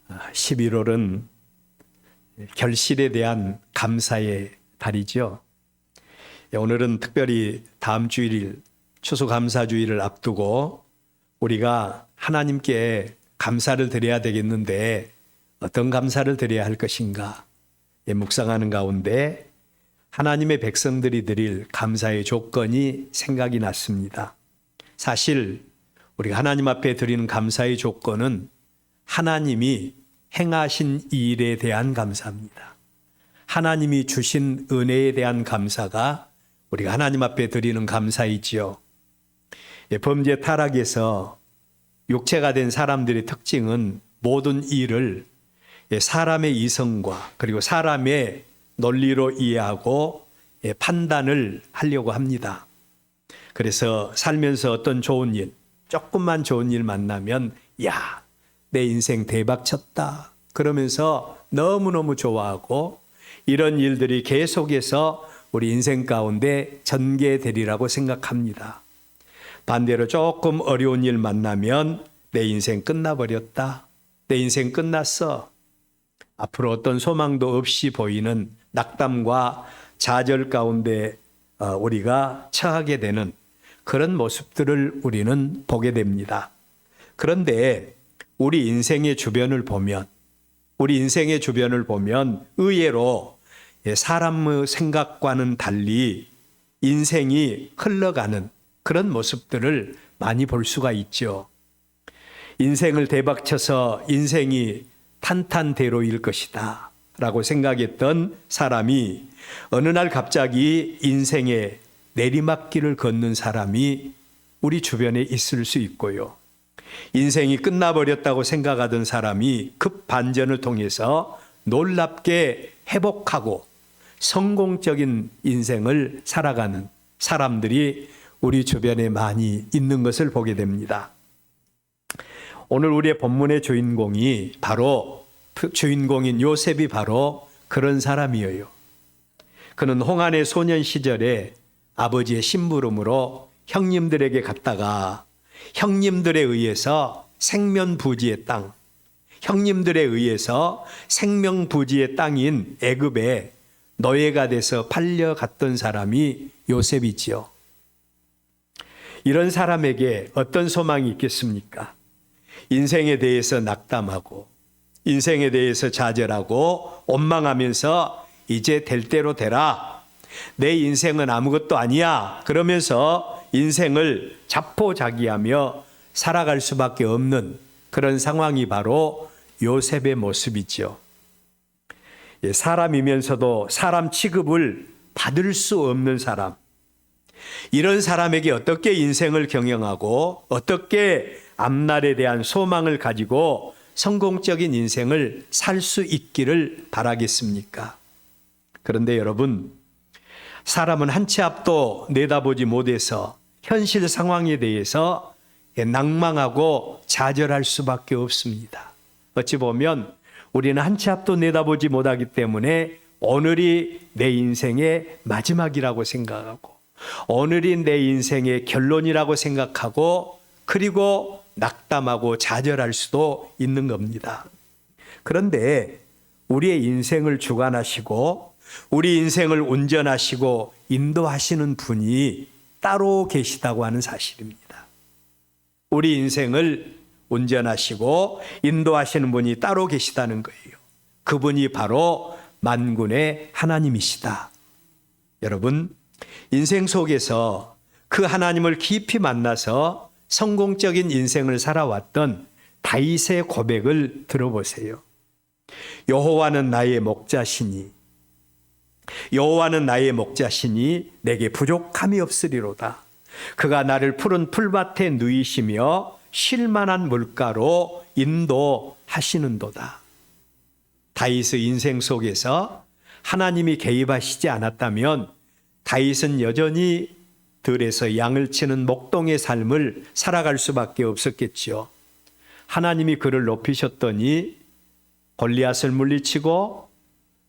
11월은 결실에 대한 감사의 달이죠. 오늘은 특별히 다음 주일 추수감사주일을 앞두고 우리가 하나님께 감사를 드려야 되겠는데 어떤 감사를 드려야 할 것인가 묵상하는 가운데 하나님의 백성들이 드릴 감사의 조건이 생각이 났습니다. 사실 우리가 하나님 앞에 드리는 감사의 조건은 하나님이 행하신 일에 대한 감사입니다. 하나님이 주신 은혜에 대한 감사가 우리가 하나님 앞에 드리는 감사이지요. 범죄 타락에서 육체가 된 사람들의 특징은 모든 일을 사람의 이성과 그리고 사람의 논리로 이해하고 판단을 하려고 합니다. 그래서 살면서 어떤 좋은 일, 조금만 좋은 일 만나면 야, 내 인생 대박 쳤다. 그러면서 너무너무 좋아하고 이런 일들이 계속해서 우리 인생 가운데 전개되리라고 생각합니다. 반대로 조금 어려운 일 만나면 내 인생 끝나버렸다. 내 인생 끝났어. 앞으로 어떤 소망도 없이 보이는 낙담과 좌절 가운데 우리가 처하게 되는 그런 모습들을 우리는 보게 됩니다. 그런데 우리 인생의 주변을 보면 의외로 사람의 생각과는 달리 인생이 흘러가는 그런 모습들을 많이 볼 수가 있죠. 인생을 대박쳐서 인생이 탄탄대로일 것이다 라고 생각했던 사람이 어느 날 갑자기 인생의 내리막길을 걷는 사람이 우리 주변에 있을 수 있고요. 인생이 끝나버렸다고 생각하던 사람이 급반전을 통해서 놀랍게 회복하고 성공적인 인생을 살아가는 사람들이 우리 주변에 많이 있는 것을 보게 됩니다. 오늘 우리의 본문의 주인공인 요셉이 바로 그런 사람이에요. 그는 홍안의 소년 시절에 아버지의 심부름으로 형님들에게 갔다가 형님들에 의해서 생명부지의 땅인 애굽에 노예가 돼서 팔려갔던 사람이 요셉이지요. 이런 사람에게 어떤 소망이 있겠습니까? 인생에 대해서 낙담하고 인생에 대해서 좌절하고 원망하면서 이제 될 대로 되라. 내 인생은 아무것도 아니야. 그러면서 인생을 자포자기하며 살아갈 수밖에 없는 그런 상황이 바로 요셉의 모습이죠. 사람이면서도 사람 취급을 받을 수 없는 사람. 이런 사람에게 어떻게 인생을 경영하고 어떻게 앞날에 대한 소망을 가지고 성공적인 인생을 살 수 있기를 바라겠습니까? 그런데 여러분, 사람은 한 치 앞도 내다보지 못해서 현실 상황에 대해서 낭망하고 좌절할 수밖에 없습니다. 어찌 보면 우리는 한 치 앞도 내다보지 못하기 때문에 오늘이 내 인생의 마지막이라고 생각하고 오늘이 내 인생의 결론이라고 생각하고 그리고 낙담하고 좌절할 수도 있는 겁니다. 그런데 우리의 인생을 주관하시고 우리 인생을 운전하시고 인도하시는 분이 따로 계시다고 하는 사실입니다. 우리 인생을 운전하시고 인도하시는 분이 따로 계시다는 거예요. 그분이 바로 만군의 하나님이시다. 여러분, 인생 속에서 그 하나님을 깊이 만나서 성공적인 인생을 살아왔던 다윗의 고백을 들어보세요. 여호와는 나의 목자시니 내게 부족함이 없으리로다. 그가 나를 푸른 풀밭에 누이시며 쉴만한 물가로 인도하시는도다. 다윗의 인생 속에서 하나님이 개입하시지 않았다면 다윗은 여전히 들에서 양을 치는 목동의 삶을 살아갈 수밖에 없었겠지요. 하나님이 그를 높이셨더니 골리앗을 물리치고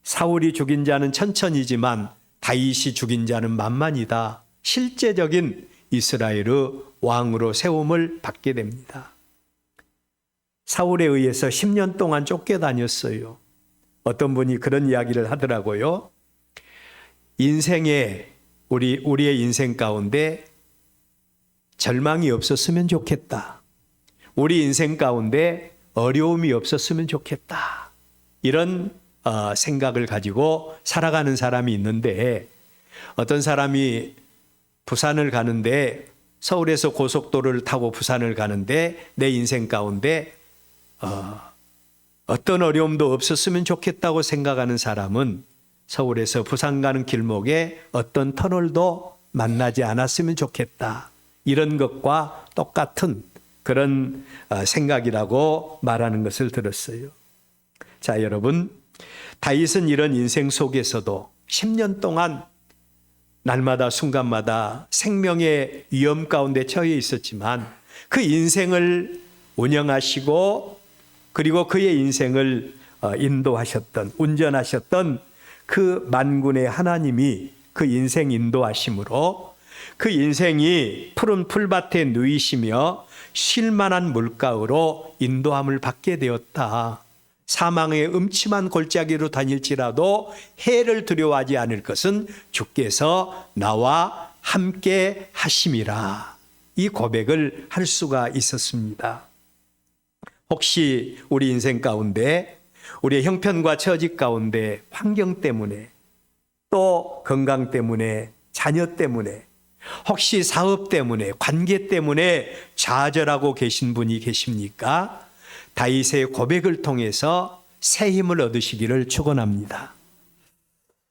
사울이 죽인 자는 천천히지만 다윗이 죽인 자는 만만이다. 실제적인 이스라엘의 왕으로 세움을 받게 됩니다. 사울에 의해서 10년 동안 쫓겨다녔어요. 어떤 분이 그런 이야기를 하더라고요. 우리의 인생 가운데 절망이 없었으면 좋겠다. 우리 인생 가운데 어려움이 없었으면 좋겠다. 이런 생각을 가지고 살아가는 사람이 있는데, 어떤 사람이 부산을 가는데, 서울에서 고속도로를 타고 부산을 가는데 내 인생 가운데 어떤 어려움도 없었으면 좋겠다고 생각하는 사람은 서울에서 부산 가는 길목에 어떤 터널도 만나지 않았으면 좋겠다. 이런 것과 똑같은 그런 생각이라고 말하는 것을 들었어요. 자, 여러분, 다윗은 이런 인생 속에서도 10년 동안 날마다 순간마다 생명의 위험 가운데 처해 있었지만 그 인생을 운영하시고 그리고 그의 인생을 인도하셨던, 운전하셨던 그 만군의 하나님이 그 인생 인도하심으로 그 인생이 푸른 풀밭에 누이시며 쉴만한 물가로 인도함을 받게 되었다. 사망의 음침한 골짜기로 다닐지라도 해를 두려워하지 않을 것은 주께서 나와 함께 하심이라. 이 고백을 할 수가 있었습니다. 혹시 우리 인생 가운데, 우리의 형편과 처지 가운데 환경 때문에, 또 건강 때문에, 자녀 때문에, 혹시 사업 때문에, 관계 때문에 좌절하고 계신 분이 계십니까? 다윗의 고백을 통해서 새 힘을 얻으시기를 축원합니다.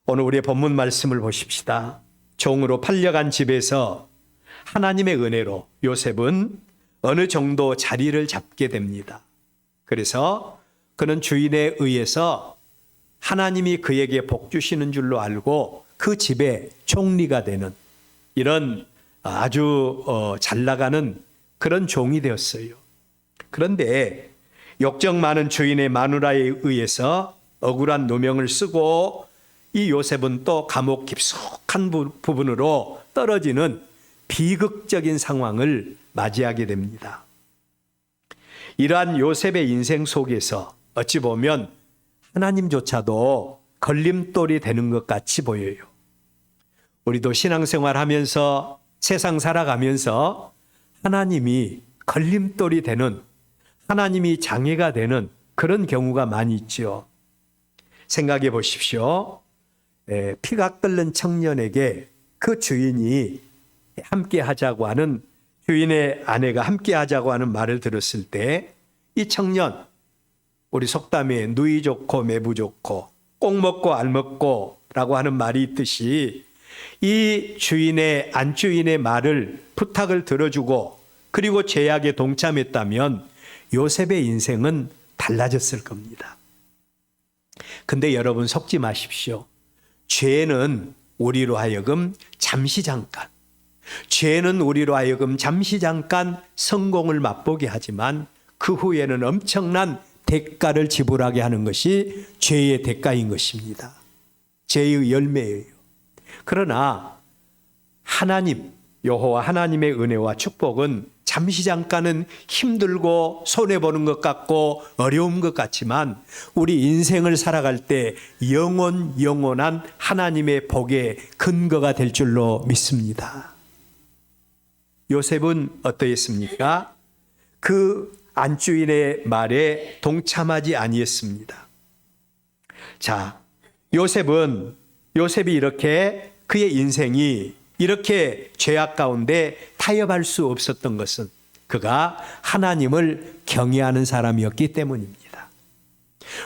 오늘 우리의 본문 말씀을 보십시다. 종으로 팔려간 집에서 하나님의 은혜로 요셉은 어느 정도 자리를 잡게 됩니다. 그래서 그는 주인에 의해서 하나님이 그에게 복 주시는 줄로 알고 그 집의 총리가 되는 이런 아주 잘 나가는 그런 종이 되었어요. 그런데 욕정 많은 주인의 마누라에 의해서 억울한 누명을 쓰고 이 요셉은 또 감옥 깊숙한 부분으로 떨어지는 비극적인 상황을 맞이하게 됩니다. 이러한 요셉의 인생 속에서 어찌 보면 하나님조차도 걸림돌이 되는 것 같이 보여요. 우리도 신앙생활하면서 세상 살아가면서 하나님이 걸림돌이 되는, 하나님이 장애가 되는 그런 경우가 많이 있죠. 생각해 보십시오. 피가 끓는 청년에게 그 주인이 함께 하자고 하는, 주인의 아내가 함께 하자고 하는 말을 들었을 때 이 청년, 우리 속담에 누이 좋고 매부 좋고 꼭 먹고 알 먹고 라고 하는 말이 있듯이 이 주인의, 안주인의 말을, 부탁을 들어주고 그리고 제약에 동참했다면 요셉의 인생은 달라졌을 겁니다. 근데 여러분 속지 마십시오. 죄는 우리로 하여금 잠시 잠깐, 죄는 우리로 하여금 잠시 잠깐 성공을 맛보게 하지만 그 후에는 엄청난 대가를 지불하게 하는 것이 죄의 대가인 것입니다. 죄의 열매예요. 그러나 하나님, 여호와 하나님의 은혜와 축복은 잠시 잠깐은 힘들고 손해보는 것 같고 어려운 것 같지만 우리 인생을 살아갈 때 영원한 하나님의 복의 근거가 될 줄로 믿습니다. 요셉은 어떠했습니까? 그 안주인의 말에 동참하지 아니했습니다. 자, 요셉이 이렇게 그의 인생이 이렇게 죄악 가운데 타협할 수 없었던 것은 그가 하나님을 경외하는 사람이었기 때문입니다.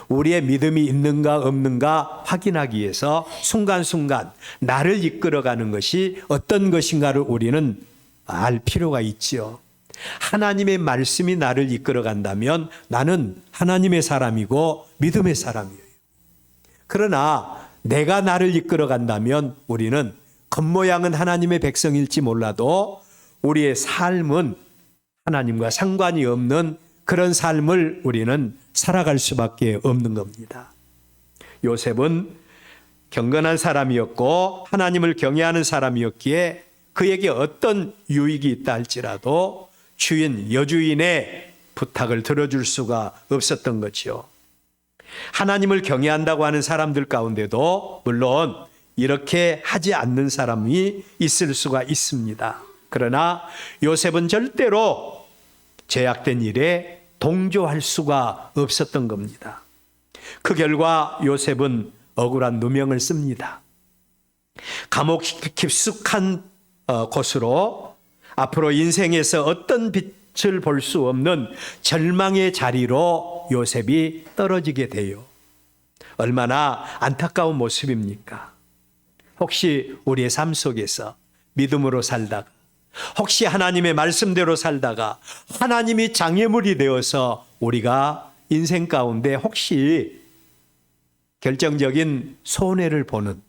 우리의 믿음이 있는가 없는가 확인하기 위해서 순간순간 나를 이끌어가는 것이 어떤 것인가를 우리는 알 필요가 있지요. 하나님의 말씀이 나를 이끌어간다면 나는 하나님의 사람이고 믿음의 사람이에요. 그러나 내가 나를 이끌어간다면 우리는 겉모양은 하나님의 백성일지 몰라도 우리의 삶은 하나님과 상관이 없는 그런 삶을 우리는 살아갈 수밖에 없는 겁니다. 요셉은 경건한 사람이었고 하나님을 경외하는 사람이었기에 그에게 어떤 유익이 있다 할지라도 여주인의 부탁을 들어줄 수가 없었던 거죠. 하나님을 경외한다고 하는 사람들 가운데도 물론 이렇게 하지 않는 사람이 있을 수가 있습니다. 그러나 요셉은 절대로 죄악된 일에 동조할 수가 없었던 겁니다. 그 결과 요셉은 억울한 누명을 씁니다. 감옥 깊숙한 곳으로 앞으로 인생에서 어떤 빛을 볼 수 없는 절망의 자리로 요셉이 떨어지게 돼요. 얼마나 안타까운 모습입니까? 혹시 우리의 삶 속에서 믿음으로 살다가, 혹시 하나님의 말씀대로 살다가 하나님이 장애물이 되어서 우리가 인생 가운데 혹시 결정적인 손해를 보는,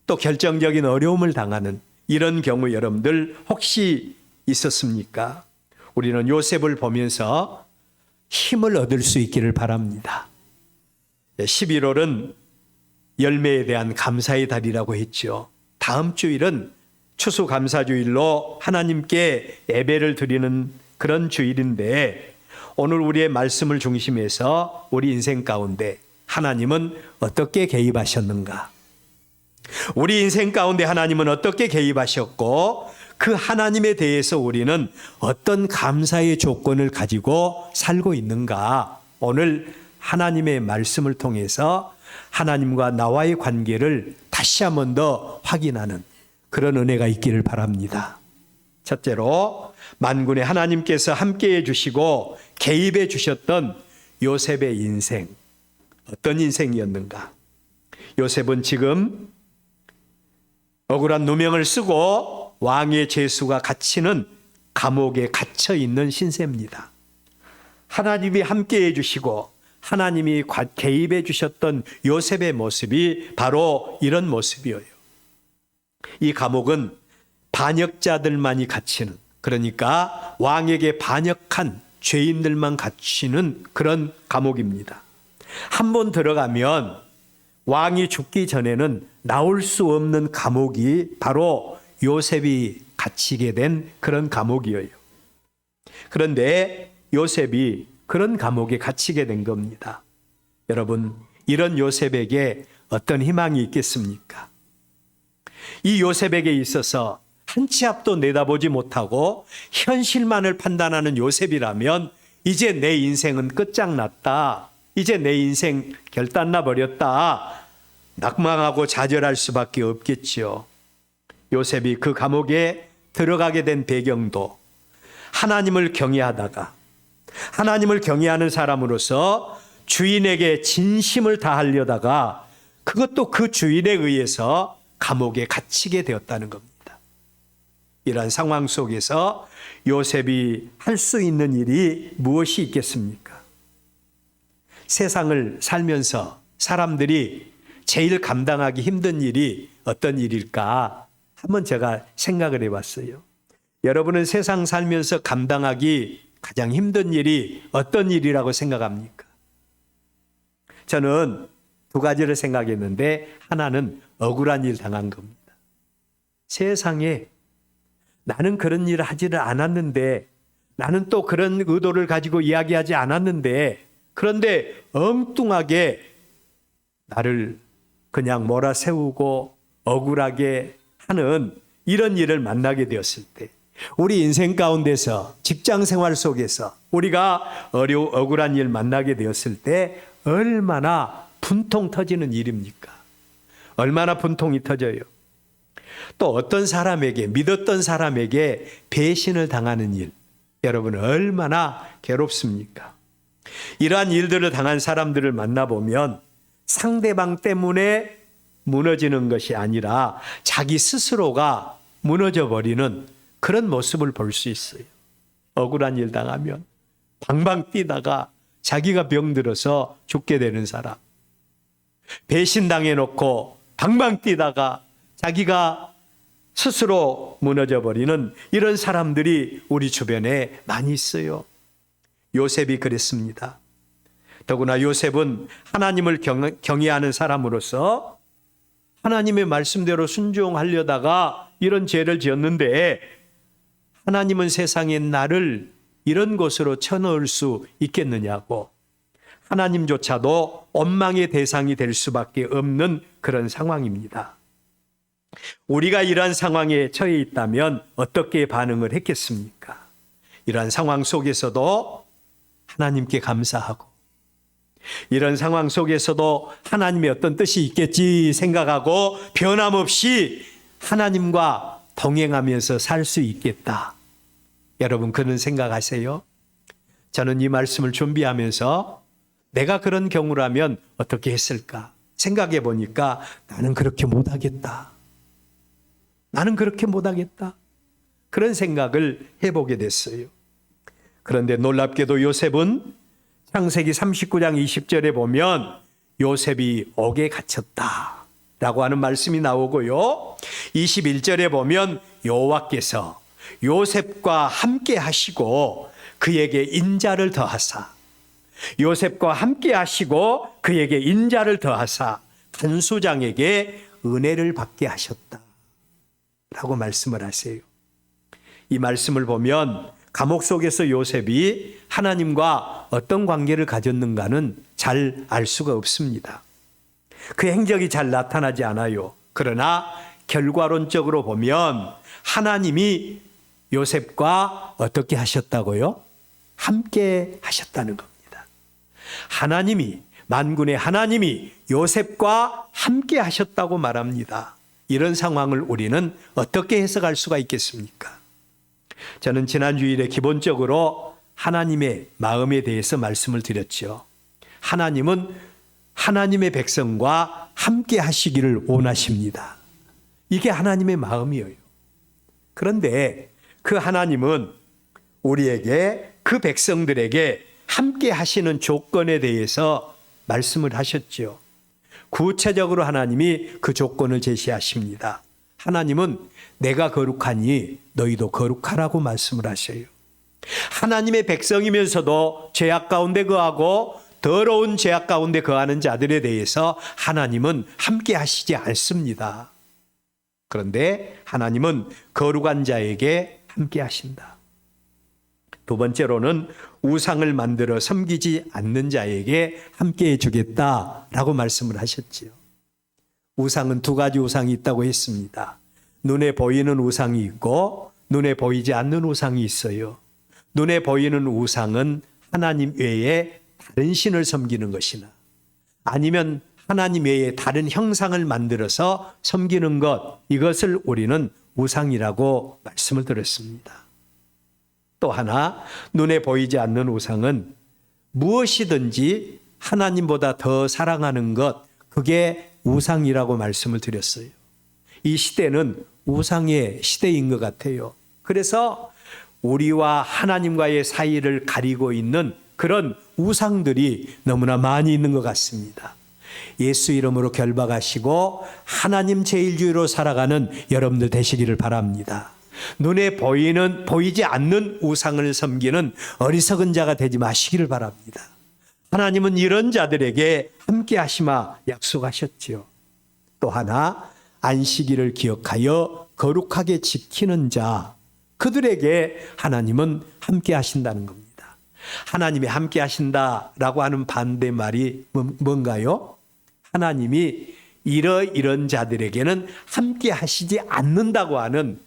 또 결정적인 어려움을 당하는 이런 경우 여러분들 혹시 있었습니까? 우리는 요셉을 보면서 힘을 얻을 수 있기를 바랍니다. 11월은 열매에 대한 감사의 달이라고 했죠. 다음 주일은 추수감사주일로 하나님께 예배를 드리는 그런 주일인데, 오늘 우리의 말씀을 중심해서 우리 인생 가운데 하나님은 어떻게 개입하셨는가? 우리 인생 가운데 하나님은 어떻게 개입하셨고, 그 하나님에 대해서 우리는 어떤 감사의 조건을 가지고 살고 있는가? 오늘 하나님의 말씀을 통해서 하나님과 나와의 관계를 다시 한 번 더 확인하는 그런 은혜가 있기를 바랍니다. 첫째로, 만군의 하나님께서 함께해 주시고 개입해 주셨던 요셉의 인생, 어떤 인생이었는가? 요셉은 지금 억울한 누명을 쓰고 왕의 죄수가 갇히는 감옥에 갇혀 있는 신세입니다. 하나님이 함께해 주시고 하나님이 개입해 주셨던 요셉의 모습이 바로 이런 모습이에요. 이 감옥은 반역자들만이 갇히는, 그러니까 왕에게 반역한 죄인들만 갇히는 그런 감옥입니다. 한 번 들어가면 왕이 죽기 전에는 나올 수 없는 감옥이 바로 요셉이 갇히게 된 그런 감옥이에요. 그런데 요셉이 그런 감옥에 갇히게 된 겁니다. 여러분, 이런 요셉에게 어떤 희망이 있겠습니까? 이 요셉에게 있어서 한 치 앞도 내다보지 못하고 현실만을 판단하는 요셉이라면 이제 내 인생은 끝장났다, 이제 내 인생 결단나 버렸다, 낙망하고 좌절할 수밖에 없겠지요. 요셉이 그 감옥에 들어가게 된 배경도 하나님을 경외하다가, 하나님을 경외하는 사람으로서 주인에게 진심을 다하려다가 그것도 그 주인에 의해서 감옥에 갇히게 되었다는 겁니다. 이러한 상황 속에서 요셉이 할 수 있는 일이 무엇이 있겠습니까? 세상을 살면서 사람들이 제일 감당하기 힘든 일이 어떤 일일까? 한번 제가 생각을 해봤어요. 여러분은 세상 살면서 감당하기 가장 힘든 일이 어떤 일이라고 생각합니까? 저는 두 가지를 생각했는데, 하나는 억울한 일 당한 겁니다. 세상에 나는 그런 일을 하지를 않았는데, 나는 또 그런 의도를 가지고 이야기하지 않았는데, 그런데 엉뚱하게 나를 그냥 몰아세우고 억울하게 하는 이런 일을 만나게 되었을 때, 우리 인생 가운데서 직장 생활 속에서 우리가 억울한 일 만나게 되었을 때 얼마나 분통 터지는 일입니까? 얼마나 분통이 터져요. 또 어떤 사람에게, 믿었던 사람에게 배신을 당하는 일, 여러분 얼마나 괴롭습니까? 이러한 일들을 당한 사람들을 만나보면 상대방 때문에 무너지는 것이 아니라 자기 스스로가 무너져 버리는 그런 모습을 볼 수 있어요. 억울한 일 당하면 방방 뛰다가 자기가 병들어서 죽게 되는 사람, 배신당해 놓고 방방 뛰다가 자기가 스스로 무너져 버리는 이런 사람들이 우리 주변에 많이 있어요. 요셉이 그랬습니다. 더구나 요셉은 하나님을 경외하는 사람으로서 하나님의 말씀대로 순종하려다가 이런 죄를 지었는데, 하나님은 세상에 나를 이런 곳으로 쳐넣을 수 있겠느냐고. 하나님조차도 원망의 대상이 될 수밖에 없는 그런 상황입니다. 우리가 이러한 상황에 처해 있다면 어떻게 반응을 했겠습니까? 이러한 상황 속에서도 하나님께 감사하고, 이런 상황 속에서도 하나님의 어떤 뜻이 있겠지 생각하고 변함없이 하나님과 동행하면서 살 수 있겠다. 여러분, 그런 생각하세요? 저는 이 말씀을 준비하면서 내가 그런 경우라면 어떻게 했을까 생각해 보니까 나는 그렇게 못하겠다. 나는 그렇게 못하겠다. 그런 생각을 해보게 됐어요. 그런데 놀랍게도 요셉은 창세기 39장 20절에 보면 요셉이 옥에 갇혔다 라고 하는 말씀이 나오고요. 21절에 보면 여호와께서 요셉과 함께 하시고 그에게 인자를 더하사, 요셉과 함께 하시고 그에게 인자를 더하사 간수장에게 은혜를 받게 하셨다 라고 말씀을 하세요. 이 말씀을 보면 감옥 속에서 요셉이 하나님과 어떤 관계를 가졌는가는 잘 알 수가 없습니다. 그 행적이 잘 나타나지 않아요. 그러나 결과론적으로 보면 하나님이 요셉과 어떻게 하셨다고요? 함께 하셨다는 겁니다. 하나님이, 만군의 하나님이 요셉과 함께 하셨다고 말합니다. 이런 상황을 우리는 어떻게 해석할 수가 있겠습니까? 저는 지난 주일에 기본적으로 하나님의 마음에 대해서 말씀을 드렸죠. 하나님은 하나님의 백성과 함께 하시기를 원하십니다. 이게 하나님의 마음이에요. 그런데 그 하나님은 우리에게, 그 백성들에게 함께 하시는 조건에 대해서 말씀을 하셨죠. 구체적으로 하나님이 그 조건을 제시하십니다. 하나님은 내가 거룩하니 너희도 거룩하라고 말씀을 하셔요. 하나님의 백성이면서도 죄악 가운데 거하고 더러운 죄악 가운데 거하는 자들에 대해서 하나님은 함께 하시지 않습니다. 그런데 하나님은 거룩한 자에게 함께 하신다. 두 번째로는 우상을 만들어 섬기지 않는 자에게 함께 해주겠다라고 말씀을 하셨지요. 우상은 두 가지 우상이 있다고 했습니다. 눈에 보이는 우상이 있고 눈에 보이지 않는 우상이 있어요. 눈에 보이는 우상은 하나님 외에 다른 신을 섬기는 것이나 아니면 하나님 외에 다른 형상을 만들어서 섬기는 것, 이것을 우리는 우상이라고 말씀을 드렸습니다. 또 하나, 눈에 보이지 않는 우상은 무엇이든지 하나님보다 더 사랑하는 것, 그게 우상이라고 말씀을 드렸어요. 이 시대는 우상의 시대인 것 같아요. 그래서 우리와 하나님과의 사이를 가리고 있는 그런 우상들이 너무나 많이 있는 것 같습니다. 예수 이름으로 결박하시고 하나님 제일주의로 살아가는 여러분들 되시기를 바랍니다. 눈에 보이지 않는 우상을 섬기는 어리석은 자가 되지 마시기를 바랍니다. 하나님은 이런 자들에게 함께 하시마 약속하셨지요. 또 하나, 안식일을 기억하여 거룩하게 지키는 자, 그들에게 하나님은 함께 하신다는 겁니다. 하나님이 함께 하신다라고 하는 반대말이 뭔가요? 하나님이 이런 자들에게는 함께 하시지 않는다고 하는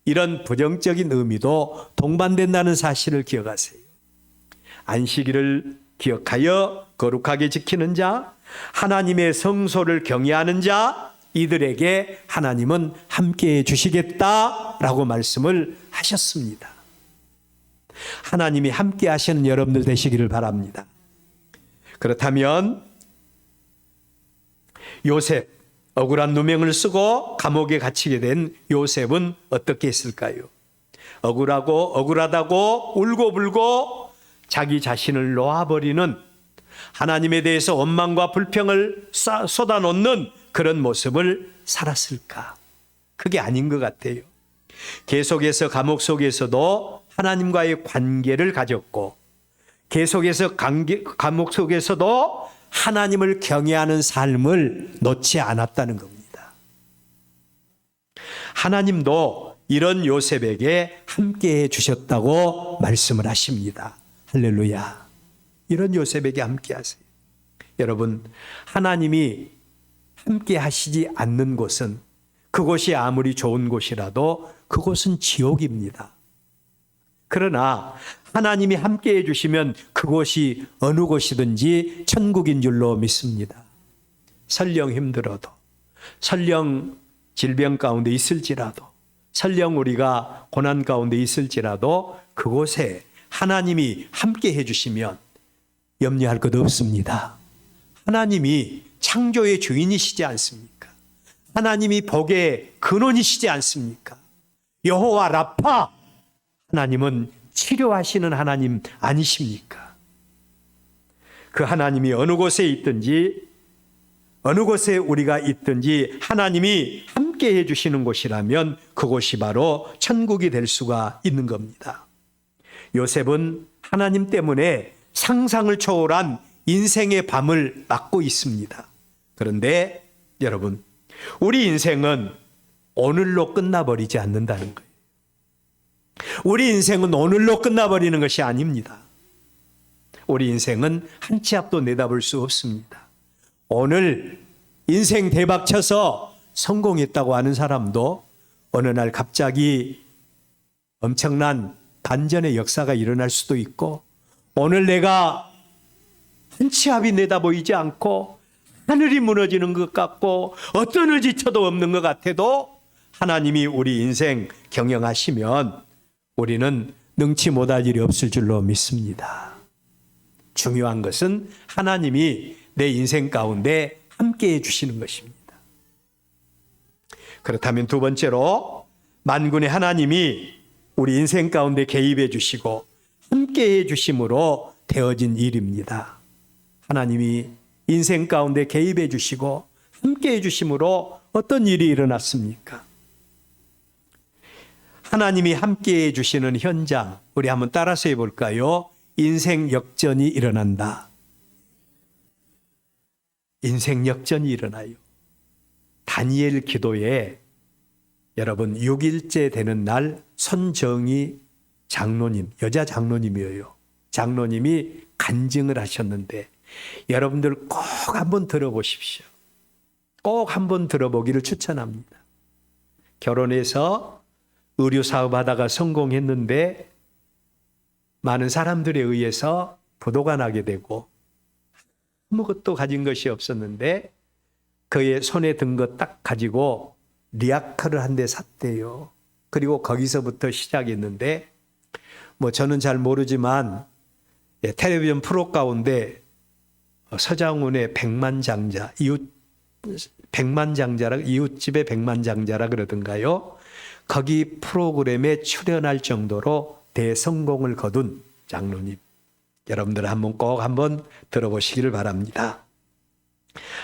이런 부정적인 의미도 동반된다는 사실을 기억하세요. 안식일을 기억하여 거룩하게 지키는 자, 하나님의 성소를 경외하는 자, 이들에게 하나님은 함께해 주시겠다라고 말씀을 하셨습니다. 하나님이 함께 하시는 여러분들 되시기를 바랍니다. 그렇다면 요셉, 억울한 누명을 쓰고 감옥에 갇히게 된 요셉은 어떻게 했을까요? 억울하다고 울고불고 자기 자신을 놓아버리는, 하나님에 대해서 원망과 불평을 쏟아놓는 그런 모습을 살았을까? 그게 아닌 것 같아요. 계속해서 감옥 속에서도 하나님과의 관계를 가졌고, 계속해서 감옥 속에서도 하나님을 경외하는 삶을 놓지 않았다는 겁니다. 하나님도 이런 요셉에게 함께해 주셨다고 말씀을 하십니다. 할렐루야. 이런 요셉에게 함께하세요. 여러분, 하나님이 함께 하시지 않는 곳은, 그곳이 아무리 좋은 곳이라도 그곳은 지옥입니다. 그러나 하나님이 함께해 주시면 그곳이 어느 곳이든지 천국인 줄로 믿습니다. 설령 힘들어도, 설령 질병 가운데 있을지라도, 설령 우리가 고난 가운데 있을지라도 그곳에 하나님이 함께해 주시면 염려할 것 없습니다. 하나님이 창조의 주인이시지 않습니까? 하나님이 복의 근원이시지 않습니까? 여호와 라파, 하나님은 치료하시는 하나님 아니십니까? 그 하나님이 어느 곳에 있든지, 어느 곳에 우리가 있든지 하나님이 함께해 주시는 곳이라면 그곳이 바로 천국이 될 수가 있는 겁니다. 요셉은 하나님 때문에 상상을 초월한 인생의 밤을 맞고 있습니다. 그런데 여러분, 우리 인생은 오늘로 끝나버리지 않는다는 거예요. 우리 인생은 오늘로 끝나버리는 것이 아닙니다. 우리 인생은 한 치 앞도 내다볼 수 없습니다. 오늘 인생 대박 쳐서 성공했다고 하는 사람도 어느 날 갑자기 엄청난 반전의 역사가 일어날 수도 있고, 오늘 내가 한 치 앞이 내다보이지 않고 하늘이 무너지는 것 같고 어떤 의지처도 없는 것 같아도 하나님이 우리 인생 경영하시면 우리는 능치 못할 일이 없을 줄로 믿습니다. 중요한 것은 하나님이 내 인생 가운데 함께해 주시는 것입니다. 그렇다면 두 번째로, 만군의 하나님이 우리 인생 가운데 개입해 주시고 함께해 주심으로 되어진 일입니다. 하나님이 인생 가운데 개입해 주시고 함께해 주심으로 어떤 일이 일어났습니까? 하나님이 함께해 주시는 현장, 우리 한번 따라서 해볼까요? 인생 역전이 일어난다. 인생 역전이 일어나요. 다니엘 기도에 여러분 6일째 되는 날 손정희 장로님, 여자 장로님이에요. 장로님이 간증을 하셨는데 여러분들 꼭 한번 들어보십시오. 꼭 한번 들어보기를 추천합니다. 결혼해서 의류 사업하다가 성공했는데 많은 사람들에 의해서 부도가 나게 되고 아무것도 가진 것이 없었는데 그의 손에 든 것 딱 가지고 리아카를 한 대 샀대요. 그리고 거기서부터 시작했는데 저는 잘 모르지만 텔레비전 프로 가운데 서장훈의 백만장자, 이웃집의 백만장자라 그러던가요. 거기 프로그램에 출연할 정도로 대성공을 거둔 장로님. 여러분들 꼭 한번 들어보시기를 바랍니다.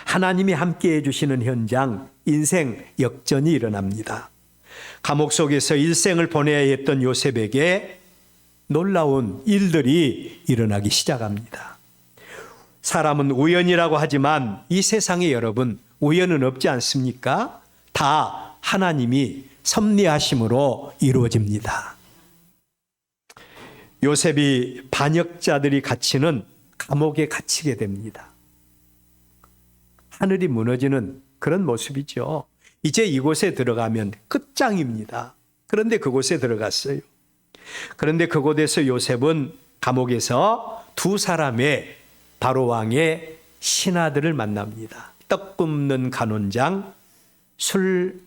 하나님이 함께해 주시는 현장, 인생 역전이 일어납니다. 감옥 속에서 일생을 보내야 했던 요셉에게 놀라운 일들이 일어나기 시작합니다. 사람은 우연이라고 하지만 이 세상에 여러분 우연은 없지 않습니까? 다 하나님이 섭리하심으로 이루어집니다. 요셉이 반역자들이 갇히는 감옥에 갇히게 됩니다. 하늘이 무너지는 그런 모습이죠. 이제 이곳에 들어가면 끝장입니다. 그런데 그곳에 들어갔어요. 그런데 그곳에서 요셉은 감옥에서 두 사람의 바로왕의 신하들을 만납니다. 떡 굽는 간원장, 술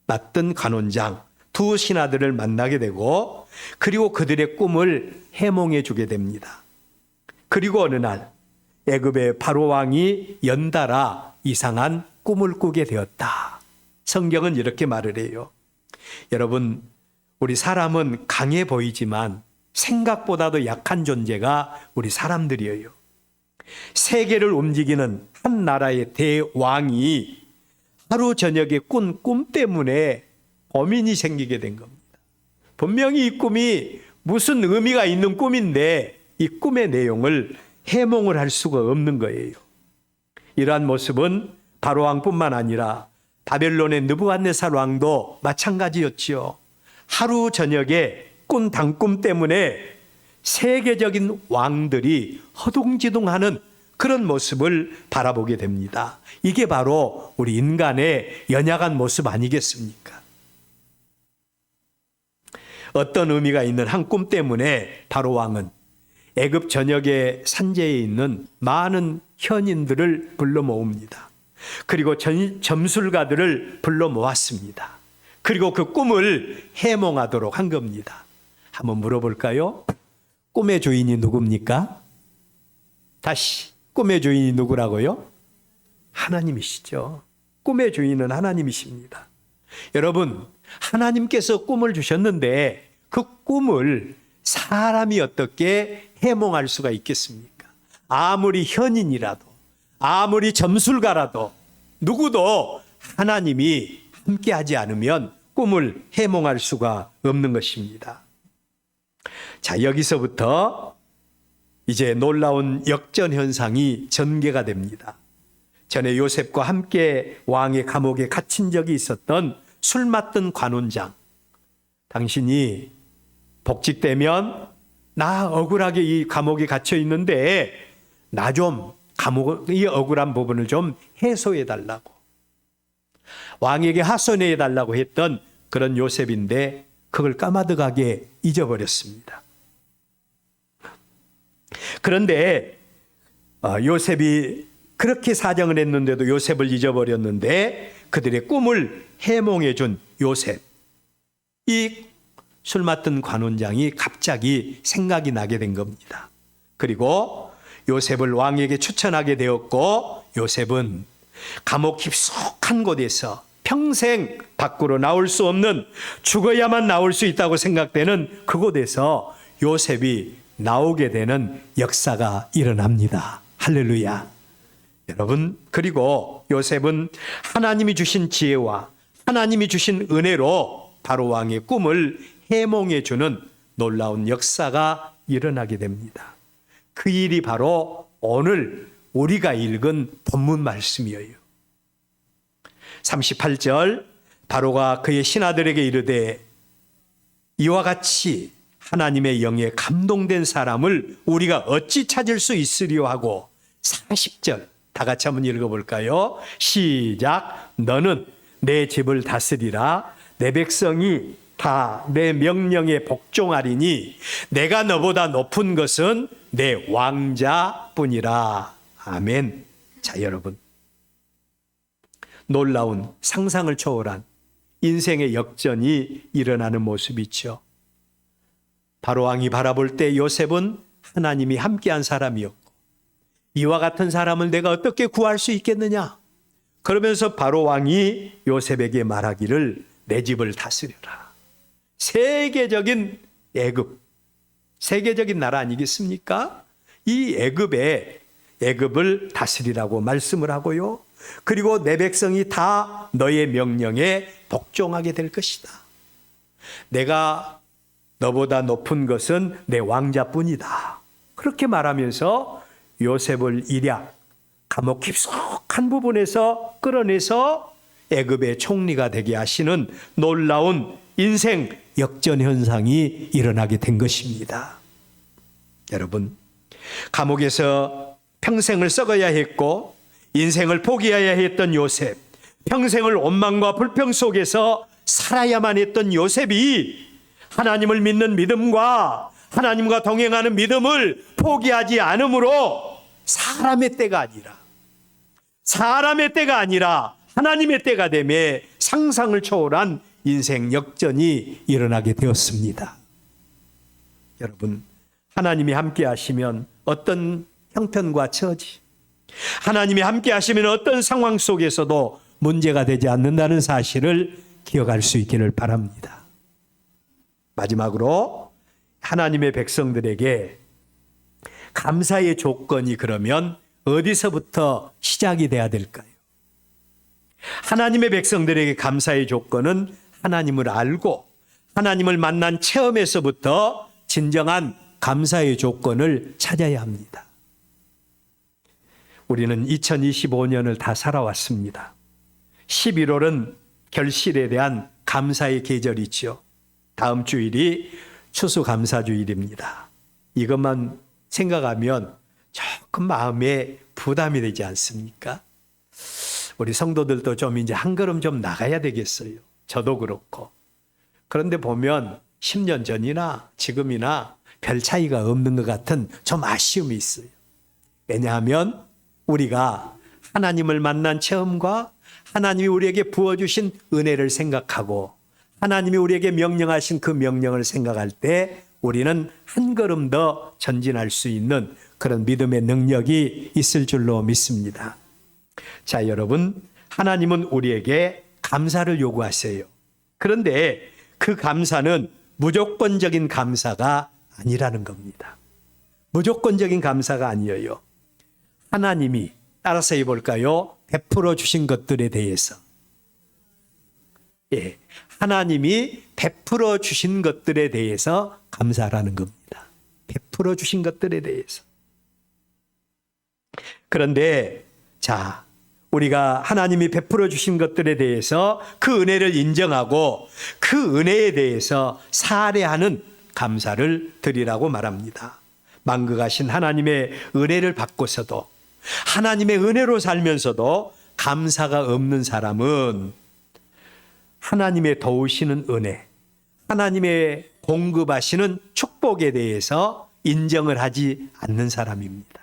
맡던 간원장, 두 신하들을 만나게 되고 그리고 그들의 꿈을 해몽해 주게 됩니다. 그리고 어느 날 애굽의 바로왕이 연달아 이상한 꿈을 꾸게 되었다. 성경은 이렇게 말을 해요. 여러분, 우리 사람은 강해 보이지만 생각보다도 약한 존재가 우리 사람들이에요. 세계를 움직이는 한 나라의 대왕이 하루 저녁에 꾼 꿈 때문에 고민이 생기게 된 겁니다. 분명히 이 꿈이 무슨 의미가 있는 꿈인데 이 꿈의 내용을 해몽을 할 수가 없는 거예요. 이러한 모습은 바로왕뿐만 아니라 바벨론의 느부갓네살 왕도 마찬가지였지요. 하루 저녁에 꾼 단꿈 때문에 세계적인 왕들이 허둥지둥하는 그런 모습을 바라보게 됩니다. 이게 바로 우리 인간의 연약한 모습 아니겠습니까? 어떤 의미가 있는 한 꿈 때문에 바로 왕은 애굽 전역의 산지에 있는 많은 현인들을 불러 모읍니다. 그리고 점술가들을 불러 모았습니다. 그리고 그 꿈을 해몽하도록 한 겁니다. 한번 물어볼까요? 꿈의 주인이 누굽니까? 다시, 꿈의 주인이 누구라고요? 하나님이시죠. 꿈의 주인은 하나님이십니다. 여러분, 하나님께서 꿈을 주셨는데 그 꿈을 사람이 어떻게 해몽할 수가 있겠습니까? 아무리 현인이라도, 아무리 점술가라도 누구도 하나님이 함께하지 않으면 꿈을 해몽할 수가 없는 것입니다. 자, 여기서부터 이제 놀라운 역전 현상이 전개가 됩니다. 전에 요셉과 함께 왕의 감옥에 갇힌 적이 있었던 술 맡던 관원장, 당신이 복직되면 나 억울하게 이 감옥에 갇혀 있는데 나 좀 감옥의 억울한 부분을 좀 해소해 달라고, 왕에게 하소연해 달라고 했던 그런 요셉인데 그걸 까마득하게 잊어버렸습니다. 그런데 요셉이 그렇게 사정을 했는데도 요셉을 잊어버렸는데 그들의 꿈을 해몽해 준 요셉, 이 술 맡은 관원장이 갑자기 생각이 나게 된 겁니다. 그리고 요셉을 왕에게 추천하게 되었고, 요셉은 감옥 깊숙한 곳에서 평생 밖으로 나올 수 없는, 죽어야만 나올 수 있다고 생각되는 그곳에서 요셉이 나오게 되는 역사가 일어납니다. 할렐루야. 여러분, 그리고 요셉은 하나님이 주신 지혜와 하나님이 주신 은혜로 바로 왕의 꿈을 해몽해 주는 놀라운 역사가 일어나게 됩니다. 그 일이 바로 오늘 우리가 읽은 본문 말씀이에요. 38절, 바로가 그의 신하들에게 이르되 이와 같이 하나님의 영에 감동된 사람을 우리가 어찌 찾을 수 있으리요 하고, 40절 다 같이 한번 읽어볼까요? 시작. 너는 내 집을 다스리라. 내 백성이 다 내 명령에 복종하리니 내가 너보다 높은 것은 내 왕자뿐이라. 아멘. 자, 여러분, 놀라운 상상을 초월한 인생의 역전이 일어나는 모습이죠. 바로 왕이 바라볼 때 요셉은 하나님이 함께한 사람이었고, 이와 같은 사람을 내가 어떻게 구할 수 있겠느냐? 그러면서 바로 왕이 요셉에게 말하기를 내 집을 다스려라. 세계적인 애굽, 세계적인 나라 아니겠습니까? 이 애굽을 다스리라고 말씀을 하고요. 그리고 내 백성이 다 너의 명령에 복종하게 될 것이다. 내가 너보다 높은 것은 내 왕자뿐이다. 그렇게 말하면서 요셉을 일약 감옥 깊숙한 부분에서 끌어내서 애굽의 총리가 되게 하시는 놀라운 인생 역전 현상이 일어나게 된 것입니다. 여러분, 감옥에서 평생을 썩어야 했고 인생을 포기해야 했던 요셉, 평생을 원망과 불평 속에서 살아야만 했던 요셉이 하나님을 믿는 믿음과 하나님과 동행하는 믿음을 포기하지 않으므로 사람의 때가 아니라 하나님의 때가 되며 상상을 초월한 인생 역전이 일어나게 되었습니다. 여러분, 하나님이 함께 하시면 어떤 형편과 처지, 하나님이 함께 하시면 어떤 상황 속에서도 문제가 되지 않는다는 사실을 기억할 수 있기를 바랍니다. 마지막으로 하나님의 백성들에게 감사의 조건이 그러면 어디서부터 시작이 돼야 될까요? 하나님의 백성들에게 감사의 조건은 하나님을 알고 하나님을 만난 체험에서부터 진정한 감사의 조건을 찾아야 합니다. 우리는 2025년을 다 살아왔습니다. 11월은 결실에 대한 감사의 계절이죠. 다음 주일이 추수감사주일입니다. 이것만 생각하면 조금 마음에 부담이 되지 않습니까? 우리 성도들도 좀 이제 한 걸음 좀 나가야 되겠어요. 저도 그렇고. 그런데 보면 10년 전이나 지금이나 별 차이가 없는 것 같은 좀 아쉬움이 있어요. 왜냐하면 우리가 하나님을 만난 체험과 하나님이 우리에게 부어주신 은혜를 생각하고 하나님이 우리에게 명령하신 그 명령을 생각할 때 우리는 한 걸음 더 전진할 수 있는 그런 믿음의 능력이 있을 줄로 믿습니다. 자, 여러분, 하나님은 우리에게 감사를 요구하세요. 그런데 그 감사는 무조건적인 감사가 아니라는 겁니다. 무조건적인 감사가 아니에요. 하나님이 따라서 해볼까요? 베풀어 주신 것들에 대해서. 예, 하나님이 베풀어 주신 것들에 대해서 감사라는 겁니다. 베풀어 주신 것들에 대해서. 그런데 자, 우리가 하나님이 베풀어 주신 것들에 대해서 그 은혜를 인정하고 그 은혜에 대해서 사례하는 감사를 드리라고 말합니다. 만극하신 하나님의 은혜를 받고서도 하나님의 은혜로 살면서도 감사가 없는 사람은 하나님의 도우시는 은혜, 하나님의 공급하시는 축복에 대해서 인정을 하지 않는 사람입니다.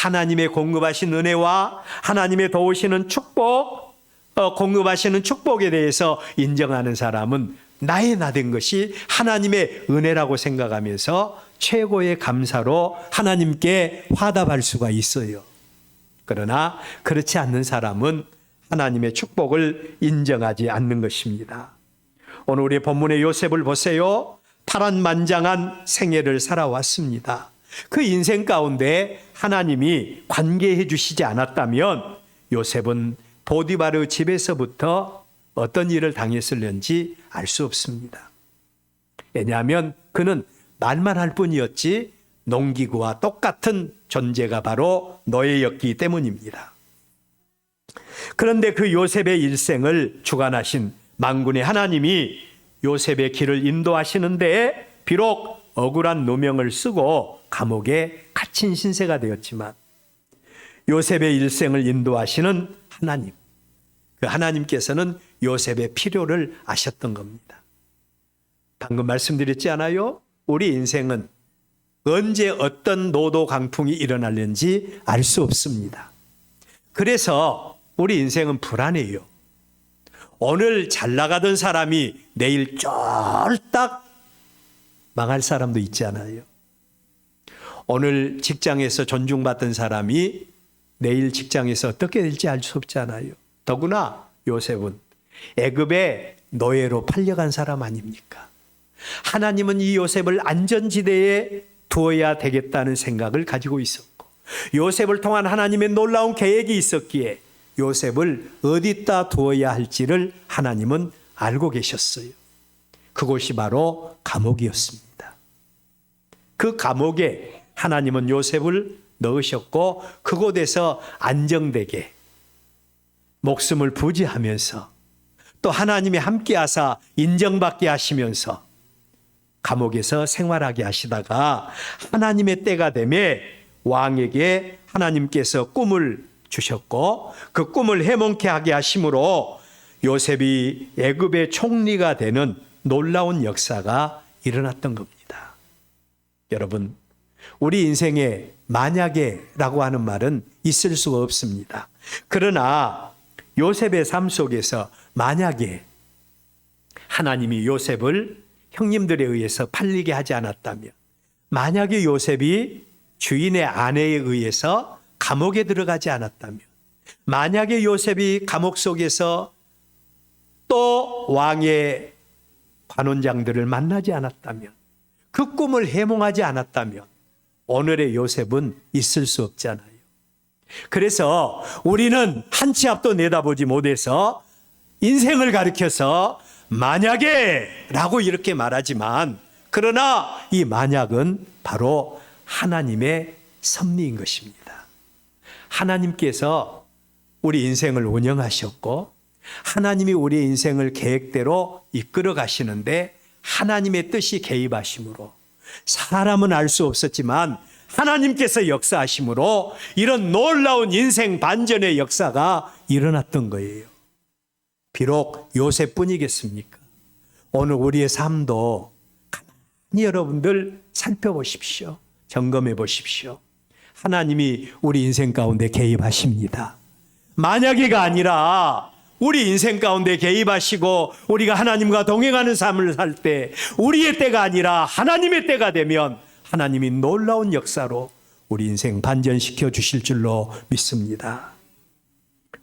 하나님의 공급하신 은혜와 하나님의 도우시는 축복, 공급하시는 축복에 대해서 인정하는 사람은 나의 나된 것이 하나님의 은혜라고 생각하면서 최고의 감사로 하나님께 화답할 수가 있어요. 그러나 그렇지 않는 사람은 하나님의 축복을 인정하지 않는 것입니다. 오늘 우리 본문의 요셉을 보세요. 파란만장한 생애를 살아왔습니다. 그 인생 가운데 하나님이 관계해 주시지 않았다면 요셉은 보디바르 집에서부터 어떤 일을 당했을는지 알 수 없습니다. 왜냐하면 그는 말만 할 뿐이었지 농기구와 똑같은 존재가 바로 노예였기 때문입니다. 그런데 그 요셉의 일생을 주관하신 만군의 하나님이 요셉의 길을 인도하시는데 비록 억울한 누명을 쓰고 감옥에 갇힌 신세가 되었지만 요셉의 일생을 인도하시는 하나님, 그 하나님께서는 요셉의 필요를 아셨던 겁니다. 방금 말씀드렸지 않아요? 우리 인생은 언제 어떤 노도 강풍이 일어날는지 알 수 없습니다. 그래서 우리 인생은 불안해요. 오늘 잘 나가던 사람이 내일 쫄딱 망할 사람도 있잖아요. 오늘 직장에서 존중받던 사람이 내일 직장에서 어떻게 될지 알 수 없잖아요. 더구나 요셉은 애굽의 노예로 팔려간 사람 아닙니까? 하나님은 이 요셉을 안전지대에 두어야 되겠다는 생각을 가지고 있었고 요셉을 통한 하나님의 놀라운 계획이 있었기에 요셉을 어디다 두어야 할지를 하나님은 알고 계셨어요. 그곳이 바로 감옥이었습니다. 그 감옥에 하나님은 요셉을 넣으셨고 그곳에서 안정되게 목숨을 부지하면서 또 하나님이 함께하사 인정받게 하시면서 감옥에서 생활하게 하시다가 하나님의 때가 되매 왕에게 하나님께서 꿈을 주셨고 그 꿈을 해몽케 하게 하심으로 요셉이 애굽의 총리가 되는 놀라운 역사가 일어났던 겁니다. 여러분, 우리 인생에 만약에라고 하는 말은 있을 수가 없습니다. 그러나 요셉의 삶 속에서 만약에 하나님이 요셉을 형님들에 의해서 팔리게 하지 않았다면, 만약에 요셉이 주인의 아내에 의해서 감옥에 들어가지 않았다면, 만약에 요셉이 감옥 속에서 또 왕의 관원장들을 만나지 않았다면, 그 꿈을 해몽하지 않았다면 오늘의 요셉은 있을 수 없잖아요. 그래서 우리는 한 치 앞도 내다보지 못해서 인생을 가리켜서 만약에 라고 이렇게 말하지만, 그러나 이 만약은 바로 하나님의 섭리인 것입니다. 하나님께서 우리 인생을 운영하셨고 하나님이 우리의 인생을 계획대로 이끌어 가시는데 하나님의 뜻이 개입하심으로 사람은 알 수 없었지만 하나님께서 역사하심으로 이런 놀라운 인생 반전의 역사가 일어났던 거예요. 비록 요셉뿐이겠습니까? 오늘 우리의 삶도 가만히 여러분들 살펴보십시오. 점검해 보십시오. 하나님이 우리 인생 가운데 개입하십니다. 만약에가 아니라 우리 인생 가운데 개입하시고 우리가 하나님과 동행하는 삶을 살 때 우리의 때가 아니라 하나님의 때가 되면 하나님이 놀라운 역사로 우리 인생 반전시켜 주실 줄로 믿습니다.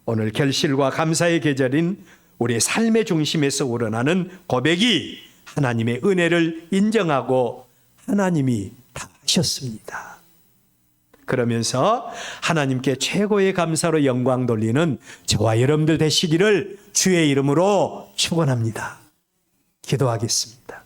오늘 결실과 감사의 계절인 우리의 삶의 중심에서 우러나는 고백이 하나님의 은혜를 인정하고 하나님이 다 하셨습니다. 그러면서 하나님께 최고의 감사로 영광 돌리는 저와 여러분들 되시기를 주의 이름으로 축원합니다. 기도하겠습니다.